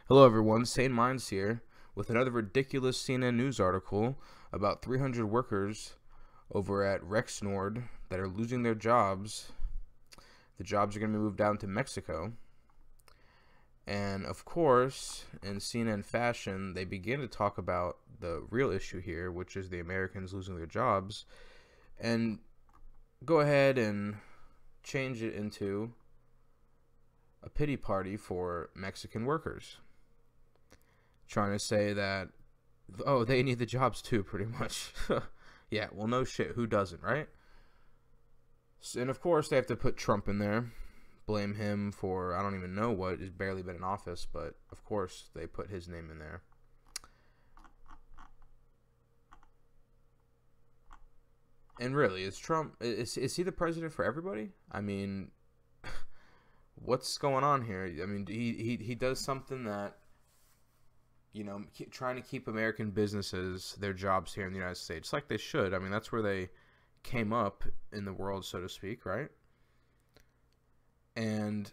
Hello everyone, Sane Minds here with another ridiculous CNN news article about 300 workers over at Rexnord that are losing their jobs. The jobs are going to be moved down to Mexico. And of course, in CNN fashion, they begin to talk about the real issue here, which is the Americans losing their jobs, and go ahead and change it into a pity party for Mexican workers. Trying to say that, oh, they need the jobs too, pretty much. Yeah, well, no shit. Who doesn't, right? And of course, they have to put Trump in there. Blame him for, I don't even know what. He's barely been in office, but of course, they put his name in there. And really, is Trump, is he the president for everybody? I mean, what's going on here? I mean, he does something that, you know, trying to keep American businesses, their jobs here in the United States, like they should. I mean, that's where they came up in the world, so to speak, right? And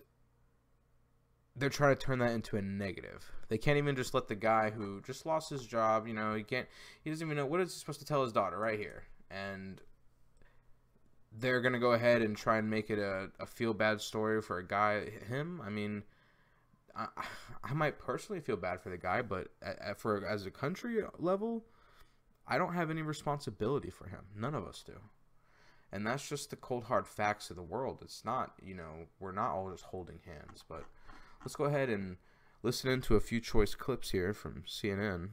they're trying to turn that into a negative. They can't even just let the guy who just lost his job, you know, he doesn't even know, what is he supposed to tell his daughter right here? And they're going to go ahead and try and make it a feel-bad story for a guy, him. I mean, I might personally feel bad for the guy, but as a country level, I don't have any responsibility for him. None of us do. And that's just the cold hard facts of the world. It's not, you know, we're not all just holding hands. But let's go ahead and listen into a few choice clips here from CNN.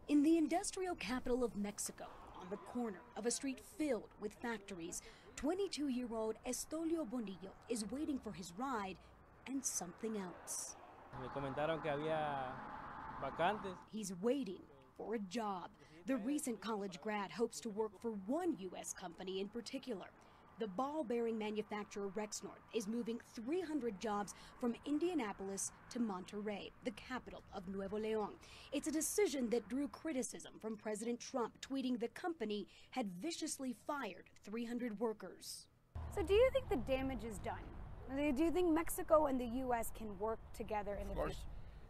In the industrial capital of Mexico, on the corner of a street filled with factories, 22-year-old Estolio Bonillo is waiting for his ride and something else. Me comentaron que había vacantes. He's waiting for a job. The recent college grad hopes to work for one U.S. company in particular. The ball bearing manufacturer Rexnord is moving 300 jobs from Indianapolis to Monterrey, the capital of Nuevo León. It's a decision that drew criticism from President Trump, tweeting the company had viciously fired 300 workers. So do you think the damage is done? Do you think Mexico and the U.S. can work together in the future? Of course,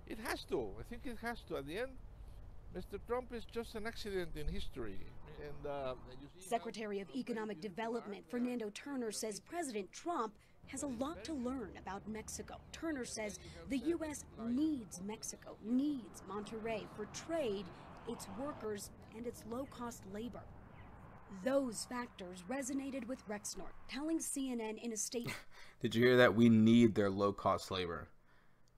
it has to. I think it has to. At the end, Mr. Trump is just an accident in history. And Secretary of Economic Development Fernando Turner says President Trump has a lot to learn about Mexico. Turner says the U.S. needs Mexico, needs Monterrey for trade, its workers, and its low-cost labor. Those factors resonated with Rexnord, telling CNN in a statement. Did you hear that? We need their low-cost labor.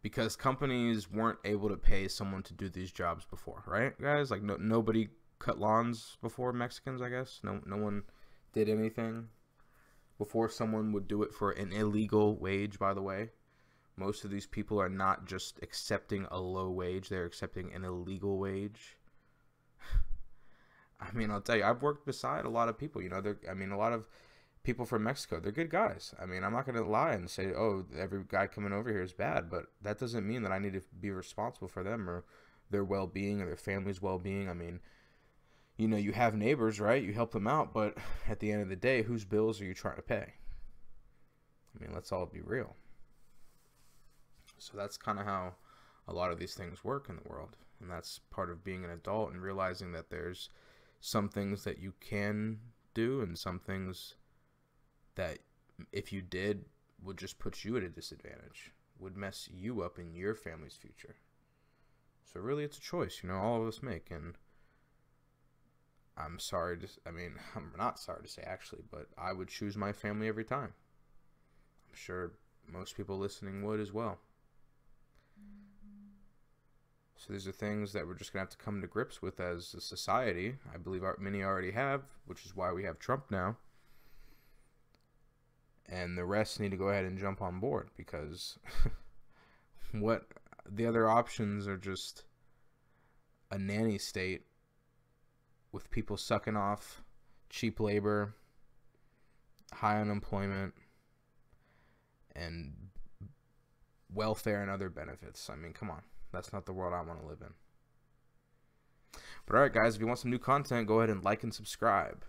Because companies weren't able to pay someone to do these jobs before, right, guys? Like, nobody cut lawns before Mexicans, I guess. No one did anything before someone would do it for an illegal wage, by the way. Most of these people are not just accepting a low wage. They're accepting an illegal wage. I mean, I'll tell you, I've worked beside a lot of people, you know, a lot of people from Mexico, they're good guys. I mean, I'm not going to lie and say, oh, every guy coming over here is bad, but that doesn't mean that I need to be responsible for them or their well-being or their family's well-being. I mean, you know, you have neighbors, right? You help them out, but at the end of the day, whose bills are you trying to pay? I mean, let's all be real. So that's kind of how a lot of these things work in the world, and that's part of being an adult and realizing that there's some things that you can do and some things that if you did would just put you at a disadvantage, would mess you up in your family's future. So really it's a choice, you know, all of us make. And I'm not sorry to say actually, but I would choose my family every time. I'm sure most people listening would as well. So these are things that we're just going to have to come to grips with as a society. I believe many already have, which is why we have Trump now. And the rest need to go ahead and jump on board because what the other options are just a nanny state with people sucking off cheap labor, high unemployment, and welfare and other benefits. I mean, come on. That's not the world I want to live in. But alright guys, if you want some new content, go ahead and like and subscribe.